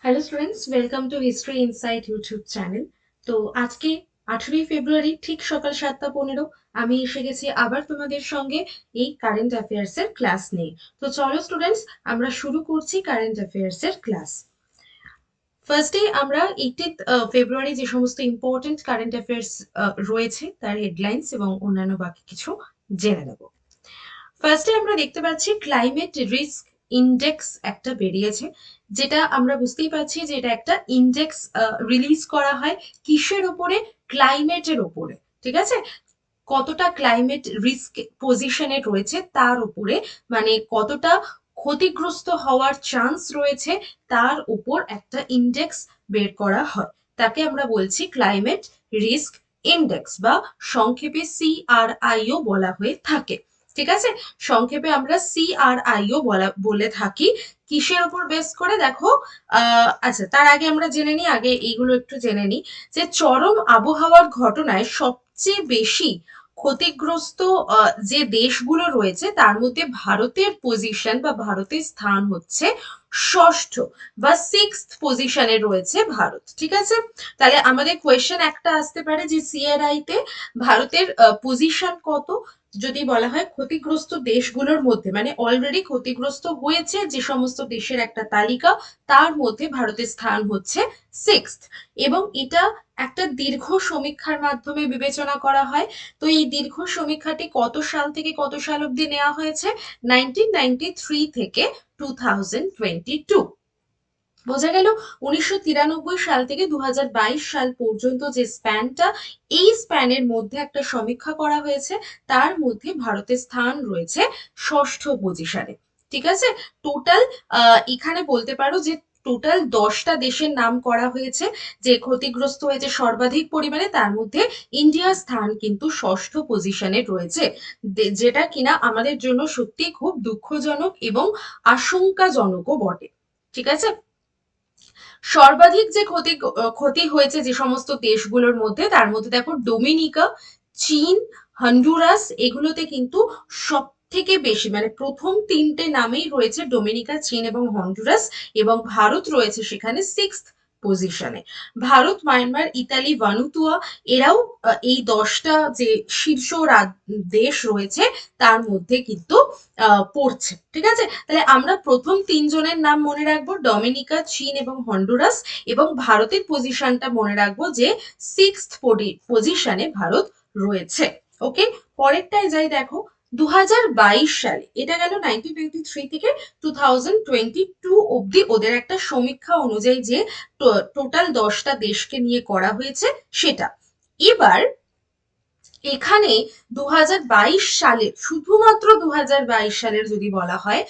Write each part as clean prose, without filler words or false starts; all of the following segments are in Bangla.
Hello students, welcome to history insight YouTube channel. তো আজকে 18ই ফেব্রুয়ারি ঠিক সকাল 7:15 আমি এসে গেছি আবার তোমাদের সঙ্গে এই কারেন্ট অ্যাফেয়ার্স এর ক্লাস নিয়ে। তো চলো স্টুডেন্টস, আমরা শুরু করছি কারেন্ট অ্যাফেয়ার্স এর ক্লাস। ফার্স্টে আমরা 18 ফেব্রুয়ারি যে সমস্ত ইম্পর্টেন্ট কারেন্ট অ্যাফেয়ার্স রয়েছে তার হেডলাইন্স এবং অন্যান্য বাকি কিছু জেনে নেব। ফার্স্টে আমরা দেখতে পাচ্ছি ক্লাইমেট রিস্ক ইন্ডেক্স একটা বেরিয়েছে, যেটা আমরা বুঝতেই পারছি যে এটা একটা ইন্ডেক্স রিলিজ করা হয় কিসের ওপরে? ক্লাইমেটের ওপরে। ঠিক আছে, কতটা ক্লাইমেট রিস্ক পজিশনে রয়েছে তার উপরে, মানে কতটা ক্ষতিগ্রস্ত হওয়ার চান্স রয়েছে তার উপর একটা ইন্ডেক্স বের করা হয়। তাকে আমরা বলছি ক্লাইমেট রিস্ক ইন্ডেক্স, বা সংক্ষেপে সিআরআইও বলা হয়ে থাকে। ঠিক আছে, সংক্ষেপে আমরা সিআরআইও বলে থাকি। কিসের উপর বেস করে দেখো, আচ্ছা তার আগে আমরা জেনে নিই, আগে এইগুলো একটু জেনে নিই যে চরম আবহাওয়ার ঘটনায় সবচেয়ে বেশি ক্ষতিগ্রস্ত যে দেশগুলো রয়েছে তার মধ্যে ভারতের পজিশন বা ভারতের স্থান হচ্ছে ষষ্ঠ বা সিক্সথ পজিশনে রয়েছে ভারত। ঠিক আছে, তাহলে আমাদের কোয়েশ্চেন একটা আসতে পারে যে সিআরআই তে ভারতের পজিশন কত। যদি বলা হয় ক্ষতিগ্রস্ত দেশগুলোর মধ্যে, মানে অলরেডি ক্ষতিগ্রস্ত হয়েছে যে সমস্ত দেশের একটা তালিকা, তার মধ্যে ভারতের স্থান হচ্ছে সিক্সথ। এবং এটা একটা দীর্ঘ সমীক্ষার মাধ্যমে বিবেচনা করা হয়। তো এই দীর্ঘ সমীক্ষাটি কত সাল থেকে কত সাল অবধি নেওয়া হয়েছে? 1993 থেকে 2022। বোঝা গেল, 1993 সাল থেকে 2022 সাল পর্যন্ত যে স্প্যানটা, এই স্প্যানের মধ্যে একটা সমীক্ষা করা হয়েছে, তার মধ্যে ভারতের স্থান রয়েছে ষষ্ঠ পজিশনে। ঠিক আছে, টোটাল এখানে বলতে পারো যে টোটাল 10টা দেশের নাম করা হয়েছে যে ক্ষতিগ্রস্ত হয়েছে সর্বাধিক পরিমাণে, তার মধ্যে ইন্ডিয়ার স্থান কিন্তু ষষ্ঠ পজিশনে রয়েছে, যেটা কিনা আমাদের জন্য সত্যি খুব দুঃখজনক এবং আশঙ্কাজনকও বটে। ঠিক আছে, সর্বাধিক যে ক্ষতি হয়েছে যে সমস্ত দেশগুলোর মধ্যে, তার মধ্যে দেখো ডোমিনিকা, চীন, হন্ডুরাস, এগুলোতে কিন্তু সব থেকে বেশি, মানে প্রথম তিনটে নামেই রয়েছে ডোমিনিকা, চীন এবং হন্ডুরাস, এবং ভারত রয়েছে সেখানে সিক্সথ পজিশনে। ভারত, মায়ানমার, ইতালি, ভানুতুয়া, এরাও এই 10টা যে শীর্ষ দেশ রয়েছে তার মধ্যে কিন্তু পড়ছে। ঠিক আছে, তাহলে আমরা প্রথম তিনজনের নাম মনে রাখবো, ডমিনিকা, চীন এবং হন্ডুরাস, এবং ভারতের পজিশনটা মনে রাখবো যে সিক্সথ পজিশনে ভারত রয়েছে। ওকে, পরেরটায় যাই, দেখো 2022 সালে, এটা গেল 1993 থেকে 2022 অবধি ওদের একটা সমীক্ষা অনুযায়ী যে টোটাল 10টা দেশকে নিয়ে করা হয়েছে সেটা। এবার এখানে 2022 সালের, শুধুমাত্র 2022 সালের যদি বলা হয়,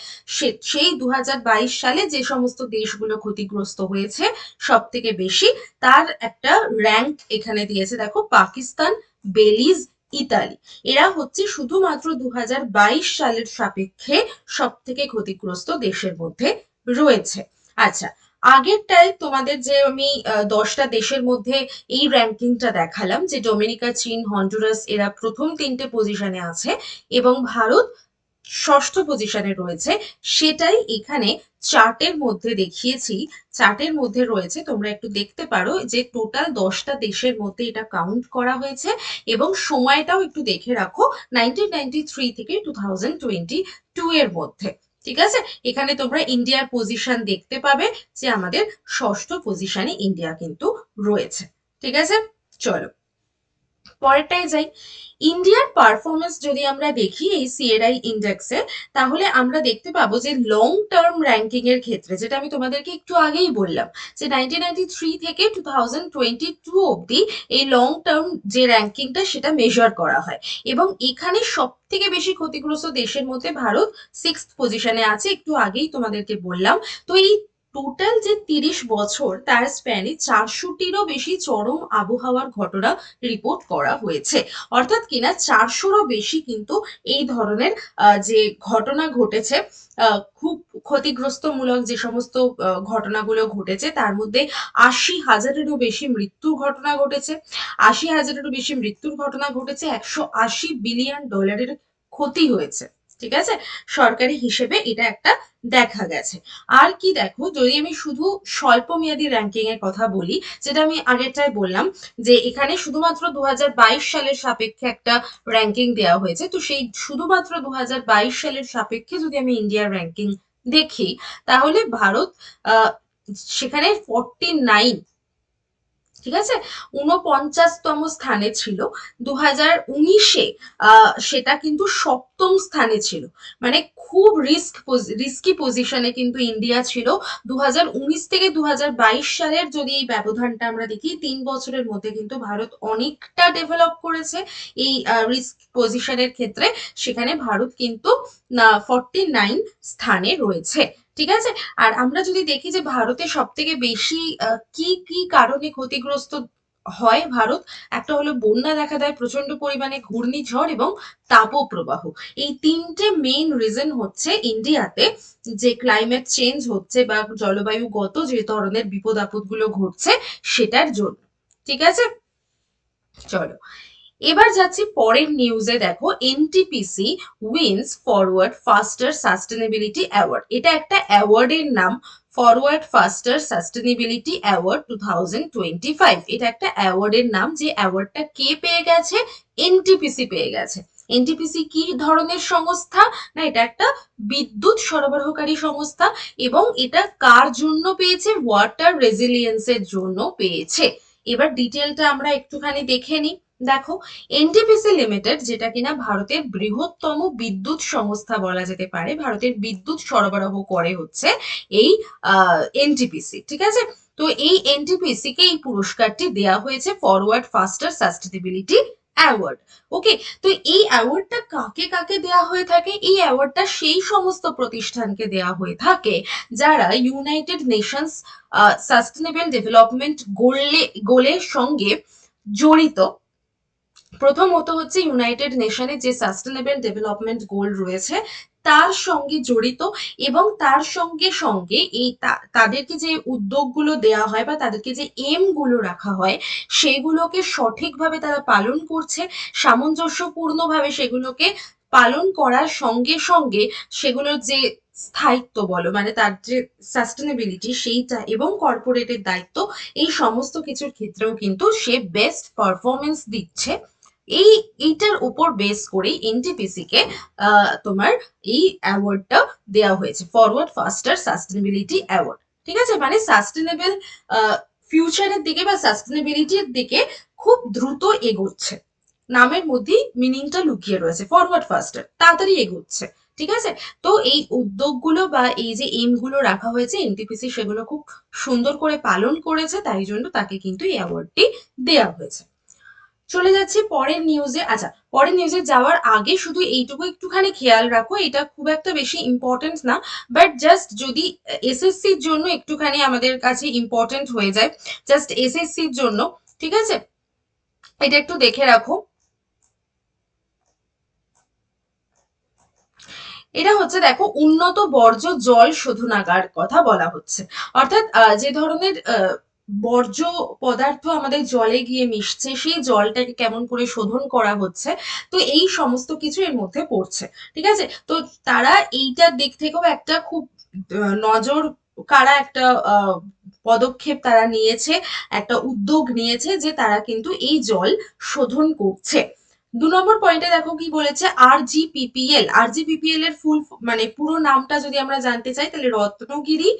সেই 2022 সালে যে সমস্ত দেশগুলো ক্ষতিগ্রস্ত হয়েছে সব থেকে বেশি, তার একটা র্যাঙ্ক এখানে দিয়েছে। দেখো, পাকিস্তান, বেলিজ, ইতালি, এরা হচ্ছে শুধুমাত্র 2022 সালের সাপেক্ষে সব থেকে ক্ষতিগ্রস্ত দেশের মধ্যে রয়েছে। আচ্ছা, আগেরটায় তোমাদের যে আমি 10টা দেশের মধ্যে এই র্যাঙ্কিংটা দেখালাম, যে ডোমিনিকা, চীন, হন্ডুরাস এরা প্রথম তিনটে পজিশনে আছে এবং ভারত ষষ্ঠ পজিশনে রয়েছে, সেটাই এখানে চার্টের মধ্যে দেখিয়েছি। চার্টের মধ্যে রয়েছে, তোমরা একটু দেখতে পারো যে টোটাল 10টা দেশের মধ্যে এটা কাউন্ট করা হয়েছে, এবং সময়টাও একটু দেখে রাখো, 1993 থেকে 2022 এর মধ্যে। ঠিক আছে, এখানে তোমরা ইন্ডিয়ার পজিশন দেখতে পাবে যে আমাদের ষষ্ঠ পজিশনে ইন্ডিয়া কিন্তু রয়েছে। ঠিক আছে, চলো পরেরটায় যাই। ইন্ডিয়ার পারফরমেন্স যদি আমরা দেখি এই সিআরআই ইন্ডেক্সে, তাহলে আমরা দেখতে পাবো যে লং টার্ম র্যাঙ্কিং এর ক্ষেত্রে, যেটা আমি তোমাদেরকে একটু আগেই বললাম, যে 1993 থেকে 2022 অবধি এই লং টার্ম যে র্যাঙ্কিংটা সেটা মেজার করা হয়, এবং এখানে সব থেকে বেশি ক্ষতিগ্রস্ত দেশের মধ্যে ভারত সিক্সথ পজিশনে আছে, একটু আগেই তোমাদেরকে বললাম। তো এই টোটাল যে 30 বছর তার স্প্যানে 400টিরও বেশি চরম আবহাওয়ার ঘটনা রিপোর্ট করা হয়েছে। অর্থাৎ কিনা 400রও বেশি কিন্তু এই ধরনের যে ঘটনা ঘটেছে, খুব ক্ষতিগ্রস্তমূলক যে সমস্ত ঘটনাগুলো ঘটেছে, তার মধ্যে 80,000-এরও বেশি মৃত্যুর ঘটনা ঘটেছে। 80,000-এরও বেশি মৃত্যুর ঘটনা ঘটেছে, $180 বিলিয়ন ক্ষতি হয়েছে। ঠিক আছে, সরকারি হিসেবে এটা একটা দেখা গেছে। আর কি দেখো, যদি আমি শুধু স্বল্প মেয়াদী র্যাঙ্কিং এর কথা বলি, যেটা আমি আগেরটাই বললাম যে এখানে শুধুমাত্র 2022 সালের সাপেক্ষে একটা র্যাঙ্কিং দেওয়া হয়েছে, তো সেই শুধুমাত্র 2022 সালের সাপেক্ষে যদি আমি ইন্ডিয়ার র্যাঙ্কিং দেখি, তাহলে ভারত সেখানে 49, ঠিক আছে, 49তম স্থানে ছিল। 2019-এ সেটা কিন্তু 7ম স্থানে ছিল। মানে খুব রিস্কি পজিশনে কিন্তু ইন্ডিয়া ছিল। 2019 থেকে 2022 সালের যদি এই ব্যবধানটা আমরা দেখি, 3 বছরের মধ্যে কিন্তু ভারত অনেকটা ডেভেলপ করেছে এই রিস্ক পজিশনের ক্ষেত্রে। সেখানে ভারত কিন্তু 49 স্থানে রয়েছে। ঠিক আছে, আর আমরা যদি দেখি যে ভারতে সব থেকে বেশি কি কি কারণে ক্ষতিগ্রস্ত হয় ভারত, একটা হলো বন্যা দেখা দেয় প্রচন্ড পরিমাণে, ঘূর্ণিঝড় এবং তাপপ্রবাহ। এই 3টে মেইন রিজন হচ্ছে ইন্ডিয়াতে যে ক্লাইমেট চেঞ্জ হচ্ছে বা জলবায়ুগত যে ধরনের বিপদ আপদ গুলো ঘটছে সেটার জন্য। ঠিক আছে, চলো এবার যাচ্ছি পরের নিউজে। দেখো, NTPC wins forward faster sustainability award. এটা একটা অ্যাওয়ার্ডের নাম, ফরওয়ার্ড ফাস্টার সাস্টেনেবিলিটি অ্যাওয়ার্ড 2025। এটা একটা অ্যাওয়ার্ডের নাম, যে অ্যাওয়ার্ডটা কে পেয়ে গেছে? এনটিপিসি পেয়ে গেছে। এনটিপিসি কি ধরনের সংস্থা? না, এটা একটা বিদ্যুৎ সরবরাহকারী সংস্থা, এবং এটা কার জন্য পেয়েছে? ওয়াটার রেজিলিয়েন্সের জন্য পেয়েছে। এবার ডিটেলটা আমরা একটুখানি দেখে নিই। দেখো, এনটিপিসি লিমিটেড, যেটা কিনা ভারতের বৃহত্তম বিদ্যুৎ সংস্থা বলা যেতে পারে, ভারতের বিদ্যুৎ সরবরাহ করে হচ্ছে এই এনটিপিসি। ঠিক আছে, তো এই এনটিপিসি কে এই পুরস্কারটি দেওয়া হয়েছে, ফরওয়ার্ড ফাস্টার সাস্টেনেবিলিটি অ্যাওয়ার্ড। ওকে, তো এই অ্যাওয়ার্ডটা কাকে কাকে দেওয়া হয়ে থাকে? এই অ্যাওয়ার্ডটা সেই সমস্ত প্রতিষ্ঠানকে দেওয়া হয়ে থাকে যারা ইউনাইটেড নেশনস সাস্টেনেবল ডেভেলপমেন্ট গোলের সঙ্গে জড়িত। প্রথমত হচ্ছে ইউনাইটেড নেশনের যে সাস্টেনেবল ডেভেলপমেন্ট গোল রয়েছে তার সঙ্গে জড়িত, এবং তার সঙ্গে সঙ্গে এই তাদেরকে যে উদ্যোগগুলো দেওয়া হয় বা তাদেরকে যে এম গুলো রাখা হয় সেগুলোকে সঠিকভাবে তারা পালন করছে, সামঞ্জস্যপূর্ণভাবে সেগুলোকে পালন করার সঙ্গে সঙ্গে সেগুলোর যে স্থায়িত্ব বলো, মানে তার যে সাস্টেনেবিলিটি সেইটা, এবং কর্পোরেটের দায়িত্ব, এই সমস্ত কিছুর ক্ষেত্রেও কিন্তু সে বেস্ট পারফরমেন্স দিচ্ছে। এইটার উপর বেস করে এনটিপিসি কে তোমার এই অ্যাওয়ার্ডটা দেওয়া হয়েছে, ফরওয়ার্ড ফাস্টার সাস্টেনেবিলিটি অ্যাওয়ার্ড। ঠিক আছে, মানে সাস্টেনেবল ফিউচারের দিকে বা সাস্টেনেবিলিটির দিকে খুব দ্রুত এগোচ্ছে, নামের মধ্যেই মিনিংটা লুকিয়ে রয়েছে, ফরওয়ার্ড ফাস্টার, তাড়াতাড়ি এগোচ্ছে। ঠিক আছে, তো এই উদ্যোগগুলো বা এই যে এম গুলো রাখা হয়েছে এনটিপিসি সেগুলো খুব সুন্দর করে পালন করেছে, তাই জন্য তাকে কিন্তু এই অ্যাওয়ার্ডটি দেওয়া হয়েছে। চলে যাচ্ছি পরের নিউজে। আচ্ছা, পরের নিউজে যাওয়ার আগে শুধু এইটুকু একটুখানি খেয়াল রাখো, এটা খুব একটা বেশি ইম্পর্টেন্ট না, বাট জাস্ট যদি এসএসসির জন্য একটুখানি আমাদের কাছে ইম্পর্টেন্ট হয়ে যায়, জাস্ট এসএসসির জন্য। ঠিক আছে, এটা একটু দেখে রাখো। এটা হচ্ছে, দেখো, উন্নত বর্জ্য জল শোধনাগার কথা বলা হচ্ছে। অর্থাৎ যে ধরনের বর্জ্য পদার্থ আমাদের জলে গিয়ে মিশছে সেই জলটাকে কেমন করে শোধন করা হচ্ছে, তো এই সমস্ত কিছু এর মধ্যে পড়ছে। ঠিক আছে, তো তারা এইটার দিক থেকেও একটা খুব নজর কাড়া একটা পদক্ষেপ তারা নিয়েছে, একটা উদ্যোগ নিয়েছে, যে তারা কিন্তু এই জল শোধন করছে। 2 নম্বর পয়েন্টে দেখো কি বলেছে, আরজিপিপিএল। আরজিপিপিএল এর ফুল মানে পুরো নামটা যদি আমরা জানতে চাই, তাহলে Ratnagiri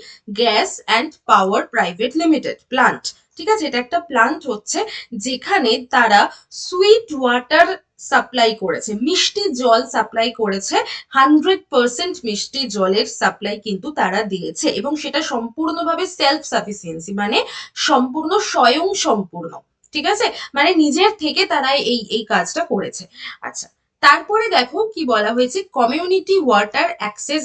gas and power private limited plant. ঠিক আছে, এটা একটা প্লান্ট হচ্ছে যেখানে তারা সুইট ওয়াটার সাপ্লাই করেছে, মিষ্টি জল সাপ্লাই করেছে। 100% মিষ্টি জলের সাপ্লাই কিন্তু তারা দিয়েছে, এবং সেটা সম্পূর্ণভাবে সেলফ সাফিসিয়েন্সি, মানে সম্পূর্ণ স্বয়ং সম্পূর্ণ। ঠিক আছে, মানে নিজের থেকে তারা এই এই কাজটা করেছে। আচ্ছা, তারপরে দেখো কি বলা হয়েছে, কমিউনিটি ওয়াটার অ্যাক্সেস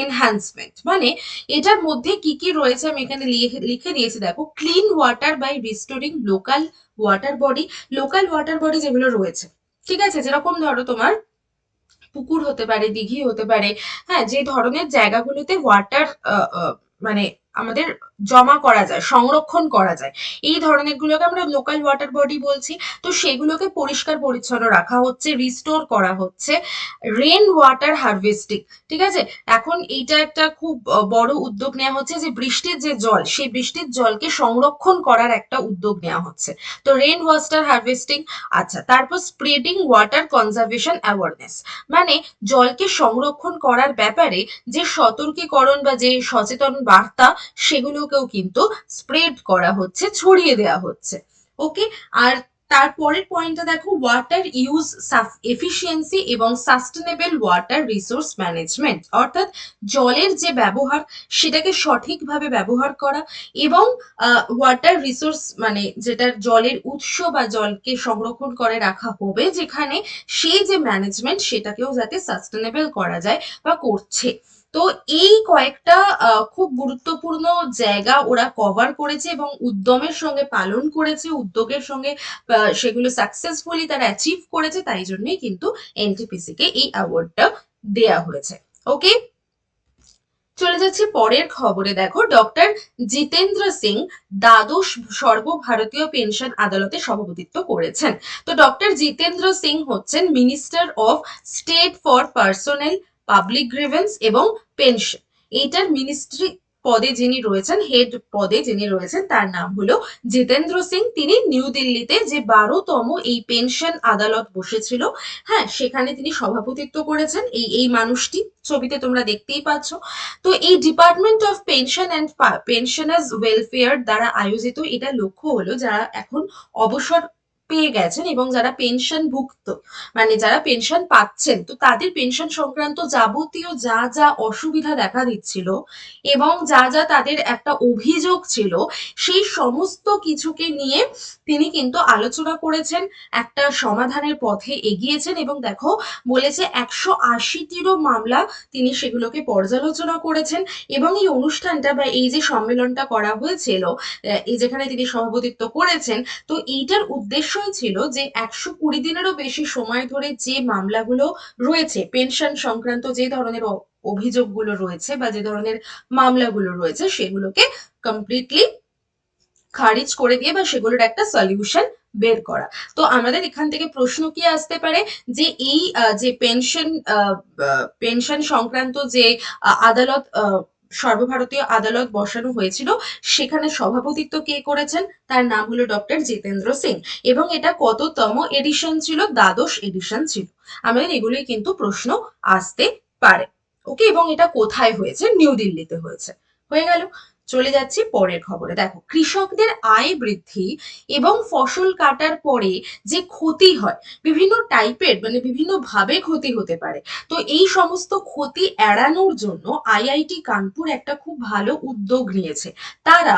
এনহ্যান্সমেন্ট। মানে এটার মধ্যে কি কি রয়েছে আমি এখানে লিখে দিয়েছি, দেখো, clean water by restoring local water body. Local water body যেগুলো রয়েছে, ঠিক আছে, যেরকম ধরো তোমার পুকুর হতে পারে, দিঘি হতে পারে, হ্যাঁ, যে ধরনের জায়গাগুলোতে ওয়াটার মানে আমাদের জমা করা যায়, সংরক্ষণ করা যায়, এই ধরনের গুলোকে আমরা লোকাল ওয়াটার বডি বলছি। তো সেগুলোকে পরিষ্কার পরিচ্ছন্ন রাখা হচ্ছে, রিস্টোর করা হচ্ছে, রেন ওয়াটার হারভেস্টিং। ঠিক আছে, এখন এইটা একটা খুব বড় উদ্যোগ নেওয়া হচ্ছে যে বৃষ্টির যে জল, সেই বৃষ্টির জলকে সংরক্ষণ করার একটা উদ্যোগ নেওয়া হচ্ছে। তো রেন ওয়াটার হারভেস্টিং। আচ্ছা, তারপর স্প্রেডিং ওয়াটার কনজারভেশন অ্যাওয়ারনেস, মানে জলকে সংরক্ষণ করার ব্যাপারে যে সতর্কীকরণ বা যে সচেতন বার্তা, সেগুলোকেও কিন্তু স্প্রেড করা হচ্ছে, ছড়িয়ে দেওয়া হচ্ছে। ওকে, আর তারপরের পয়েন্টটা দেখো, ওয়াটার ইউজ এফিসিয়েন্সি এবং সাস্টেনেবল ওয়াটার রিসোর্স ম্যানেজমেন্ট, অর্থাৎ জলের যে ব্যবহার সেটাকে সঠিকভাবে ব্যবহার করা, এবং ওয়াটার রিসোর্স মানে যেটার জলের উৎস বা জলকে সংরক্ষণ করে রাখা হবে যেখানে, সেই যে ম্যানেজমেন্ট সেটাকেও যাতে সাস্টেনেবল করা যায় বা করছে। তো এই কয়েকটা খুব গুরুত্বপূর্ণ জায়গা ওরা কভার করেছে এবং উদ্যমের সঙ্গে পালন করেছে, উদ্যোগের সঙ্গে সেগুলো সাকসেসফুলি তারা অ্যাচিভ করেছে, তাই জন্যই কিন্তু এনটিপিসি কে এই অ্যাওয়ার্ডটা দেয়া হয়েছে। ওকে, চলে যাচ্ছি পরের খবরে। দেখো, ডক্টর জিতেন্দ্র সিং দ্বাদশ সর্বভারতীয় পেনশন আদালতে সভাপতিত্ব করেছেন। তো ডক্টর জিতেন্দ্র সিং হচ্ছেন minister of state for personal public grievance এবং পেনশন। এইটার মিনিস্ট্রি পদে যিনি রয়েছেন, হেড পদে যিনি রয়েছেন, তার নাম হলো জিতেন্দ্র সিং। তিনি নিউ দিল্লিতে যে 12তম এই পেনশন আদালত বসেছিল, হ্যাঁ, সেখানে তিনি সভাপতিত্ব করেছেন। এই মানুষটি ছবিতে তোমরা দেখতেই পাচ্ছ। তো এই department of pension and pensioners welfare দ্বারা আয়োজিত এটা লক্ষ্য হলো যারা এখন অবসর পেয়ে গেছেন এবং যারা পেনশন ভুক্ত, মানে যারা পেনশন পাচ্ছেন, তো তাদের পেনশন সংক্রান্ত যাবতীয় যা যা অসুবিধা দেখা দিচ্ছিল এবং যা যা তাদের একটা অভিযোগ ছিল, সেই সমস্ত কিছুকে নিয়ে তিনি কিন্তু আলোচনা করেছেন, একটা সমাধানের পথে এগিয়েছেন। এবং দেখো, বলেছে 180টিরও মামলা তিনি সেগুলোকে পর্যালোচনা করেছেন। এবং এই অনুষ্ঠানটা বা এই যে সম্মেলনটা করা হয়েছিল, এই যেখানে তিনি সভাপতিত্ব করেছেন, তো এইটার উদ্দেশ্যই ছিল যে 120 দিনেরও বেশি সময় ধরে যে মামলাগুলো রয়েছে, পেনশন সংক্রান্ত যে ধরনের অভিযোগগুলো রয়েছে বা যে ধরনের মামলাগুলো রয়েছে, সেগুলোকে কমপ্লিটলি খারিজ করে দিয়ে বা সেগুলোর একটা সলিউশন বের করা। তো আমাদের এখান থেকে প্রশ্ন কি আসতে পারে যে এই যে পেনশন সংক্রান্ত যে আদালত, সর্বভারতীয় আদালত বসানো হয়েছিল, সেখানে সভাপতিত্ব কে করেছেন? তার নাম হলো ডক্টর জিতেন্দ্র সিং। এবং এটা কততম এডিশন ছিল? দ্বাদশ এডিশন ছিল। আমাদের এগুলোই কিন্তু প্রশ্ন আসতে পারে। ওকে, এবং এটা কোথায় হয়েছে? নিউ দিল্লিতে হয়েছে। হয়ে গেল। চলে যাচ্ছি পরের খবরে। দেখো, কৃষকদের আয় বৃদ্ধি এবং ফসল কাটার পরে যে ক্ষতি হয়, বিভিন্ন টাইপের মানে বিভিন্ন ভাবে ক্ষতি হতে পারে। তো এই সমস্ত ক্ষতি এড়ানোর জন্য আইআইটি কানপুর একটা খুব ভালো উদ্যোগ নিয়েছে। তারা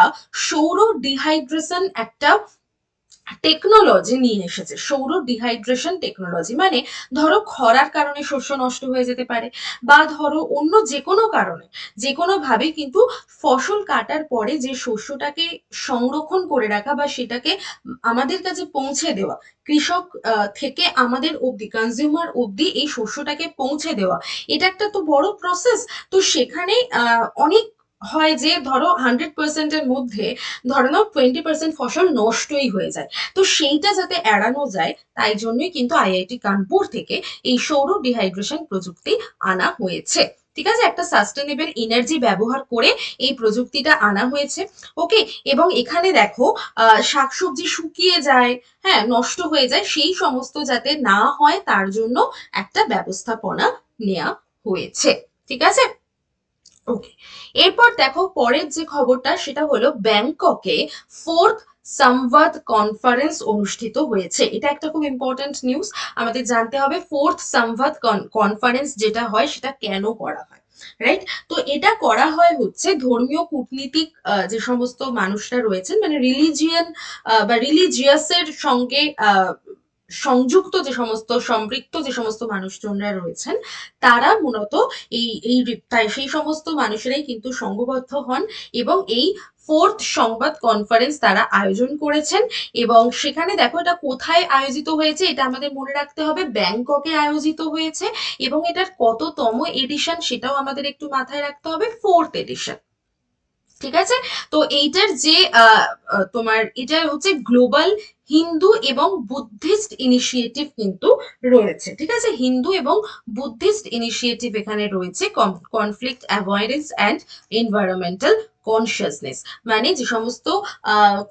সৌর ডিহাইড্রেশন একটা টেকনোলজি নিয়ে এসেছে। সৌর ডিহাইড্রেশন টেকনোলজি মানে, ধরো খরার কারণে শস্য নষ্ট হয়ে যেতে পারে, বা ধরো অন্য যে কোনো কারণে, যে কোনো ভাবে কিন্তু ফসল কাটার পরে যে শস্যটাকে সংরক্ষণ করে রাখা বা সেটাকে আমাদের কাছে পৌঁছে দেওয়া, কৃষক থেকে আমাদের অবধি, কনজিউমার অবধি এই শস্যটাকে পৌঁছে দেওয়া, এটা একটা তো বড় প্রসেস। তো সেখানে অনেক হয় যে ধরো 100%-এর মধ্যে ধরে নাও 20% ফসল নষ্টই হয়ে যায়। তো সেইটা যাতে এড়ানো যায়, তাই জন্যই কিন্তু আইআইটি কানপুর থেকে এই সৌর ডিহাইড্রেশন প্রযুক্তি আনা হয়েছে। ঠিক আছে, একটা সাস্টেনেবল এনার্জি ব্যবহার করে এই প্রযুক্তিটা আনা হয়েছে। ওকে, এবং এখানে দেখো, শাকসবজি শুকিয়ে যায়, হ্যাঁ, নষ্ট হয়ে যায়, সেই সমস্ত যাতে না হয় তার জন্য একটা ব্যবস্থাপনা নেওয়া হয়েছে। ঠিক আছে। ওকে, এরপর দেখো পরের যে খবরটা, সেটা হলো ব্যাংককে 4th সংবাদ কনফারেন্স অনুষ্ঠিত হয়েছে। এটা একটা খুব ইম্পর্টেন্ট নিউজ। আমাদের জানতে হবে 4th সংবাদ কনফারেন্স যেটা হয় সেটা কেন করা হয়, রাইট? তো এটা করা হয় হচ্ছে ধর্মীয় কূটনীতিক যে সমস্ত মানুষরা রয়েছেন, মানে রিলিজিয়ান বা রিলিজিয়াসের সঙ্গে সংযুক্ত যে সমস্ত, সম্পৃক্ত যে সমস্ত মানুষজনরা রয়েছেন, তারা মূলত তাই সেই সমস্ত মানুষেরাই কিন্তু সংঘবদ্ধ হন এবং এই 4th সংবাদ কনফারেন্স তারা আয়োজন করেছেন। এবং সেখানে দেখো, এটা কোথায় আয়োজিত হয়েছে, এটা আমাদের মনে রাখতে হবে, ব্যাংককে আয়োজিত হয়েছে। এবং এটার কততম এডিশন সেটাও আমাদের একটু মাথায় রাখতে হবে, 4th এডিশন। ঠিক আছে। তো এইটার যে তোমার এটা হচ্ছে গ্লোবাল হিন্দু এবং বুদ্ধিস্ট ইনিশিয়েটিভ কিন্তু রয়েছে, ঠিক আছে। হিন্দু এবং বুদ্ধিস্ট ইনিশিয়েটিভ এখানে রয়েছে। Conflict avoidance and environmental consciousness, মানে যে সমস্ত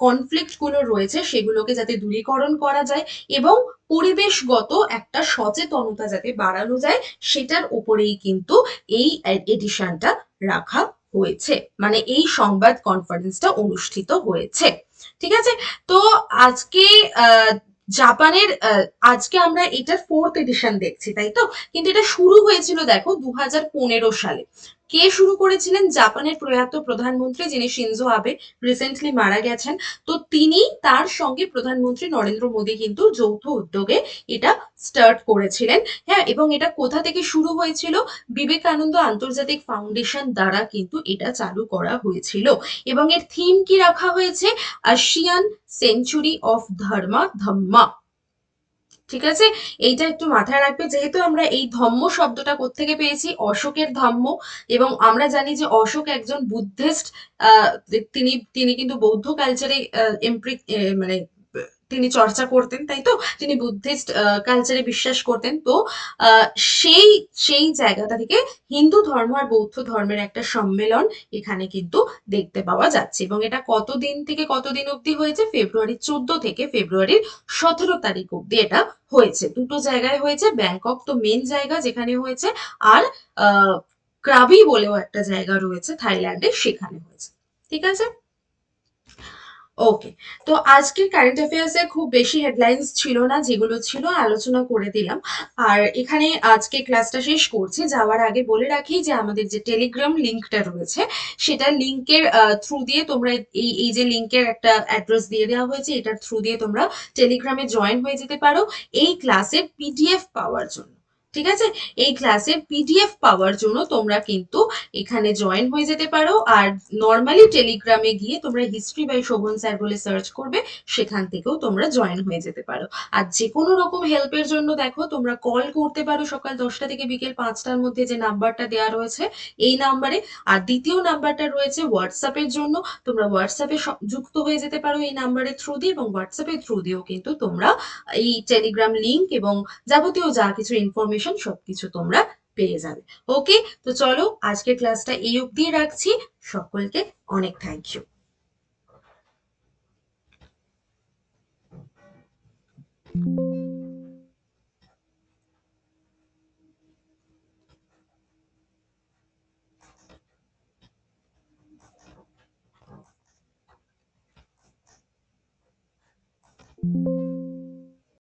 কনফ্লিক্ট গুলো রয়েছে সেগুলোকে যাতে দূরীকরণ করা যায় এবং পরিবেশগত একটা সচেতনতা যাতে বাড়ানো যায়, সেটার উপরেই কিন্তু এই এডিশনটা রাখা হয়েছে, মানে এই সংবাদ কনফারেন্সটা অনুষ্ঠিত হয়েছে, ঠিক আছে। তো আজকে আহ, জাপানের আজকে আমরা এটার ফোর্থ এডিশন দেখছি, তাই তো। কিন্তু এটা শুরু হয়েছিল দেখো 2015 সালে। কে শুরু করেছিলেন? জাপানের প্রয়াত প্রধানমন্ত্রী, যিনি শিনজো আবে, রিসেন্টলি মারা গেছেন। তো তিনি, তার সঙ্গে প্রধানমন্ত্রী নরেন্দ্র মোদী কিন্তু যৌথ উদ্যোগে এটা স্টার্ট করেছিলেন। হ্যাঁ, এবং এটা কোথা থেকে শুরু হয়েছিল? বিবেকানন্দ আন্তর্জাতিক ফাউন্ডেশন দ্বারা কিন্তু এটা চালু করা হয়েছিল। এবং এর থিম কি রাখা হয়েছে? Asian century of Dhamma. ঠিক আছে, এইটা একটু মাথায় রাখবে, যেহেতু আমরা এই ধম্ম শব্দটা কোত্থেকে পেয়েছি, অশোকের ধম্ম। এবং আমরা জানি যে অশোক একজন বুদ্ধিস্ট, তিনি তিনি কিন্তু বৌদ্ধ কালচারে মানে তিনি চর্চা করতেন, তাই তো। তিনি বুদ্ধিস্ট কালচারে বিশ্বাস করতেন। তো আহ, সেই সেই জায়গাটা থেকে হিন্দু ধর্ম আর বৌদ্ধ ধর্মের একটা সম্মেলন এখানে কিন্তু দেখতে পাওয়া যাচ্ছে। এবং এটা কতদিন থেকে কতদিন অবধি হয়েছে? ফেব্রুয়ারি 14 থেকে ফেব্রুয়ারির 17 তারিখ অবধি এটা হয়েছে। দুটো জায়গায় হয়েছে, ব্যাংকক তো মেন জায়গা যেখানে হয়েছে, আর আহ ক্রাবি বলেও একটা জায়গা রয়েছে থাইল্যান্ডে, সেখানে হয়েছে, ঠিক আছে। ওকে। তো আজকের কারেন্ট অ্যাফেয়ার্স এর খুব বেশি হেডলাইন্স ছিল না, যেগুলো ছিল আলোচনা করে দিলাম। আর এখানে আজকে ক্লাসটা শেষ করছি। যাওয়ার আগে বলে রাখি যে আমাদের যে টেলিগ্রাম লিঙ্কটা রয়েছে, সেটা লিঙ্কের থ্রু দিয়ে তোমরা এই এই যে লিঙ্কের একটা অ্যাড্রেস দিয়ে দেওয়া হয়েছে, এটার থ্রু দিয়ে তোমরা টেলিগ্রামে জয়েন হয়ে যেতে পারো এই ক্লাসের পিডিএফ পাওয়ার জন্য, ঠিক আছে। এই ক্লাসের পিডিএফ পাওয়ার জন্য তোমরা কিন্তু এখানে জয়েন হয়ে যেতে পারো। আর নর্মালি টেলিগ্রামে গিয়ে তোমরা হিস্ট্রি বাই শোভন স্যার বলে সার্চ করবে, সেখান থেকেও তোমরা জয়েন হয়ে যেতে পারো। আর যে কোনো রকম হেল্পের জন্য দেখো তোমরা কল করতে পারো সকাল 10টা থেকে বিকেল 5টার মধ্যে, যে নাম্বারটা দেওয়া রয়েছে এই নাম্বারে। আর দ্বিতীয় নাম্বারটা রয়েছে হোয়াটসঅ্যাপের জন্য, তোমরা হোয়াটসঅ্যাপে যুক্ত হয়ে যেতে পারো এই নাম্বারের থ্রু দিয়ে, এবং হোয়াটসঅ্যাপের থ্রু দিয়েও কিন্তু তোমরা এই টেলিগ্রাম লিঙ্ক এবং যাবতীয় যা কিছু ইনফরমেশন সবকিছু তোমরা পেয়ে যাবে। ওকে, তো চলো আজকের ক্লাসটা এই অবধি রাখছি। সকলকে অনেক থ্যাংক ইউ।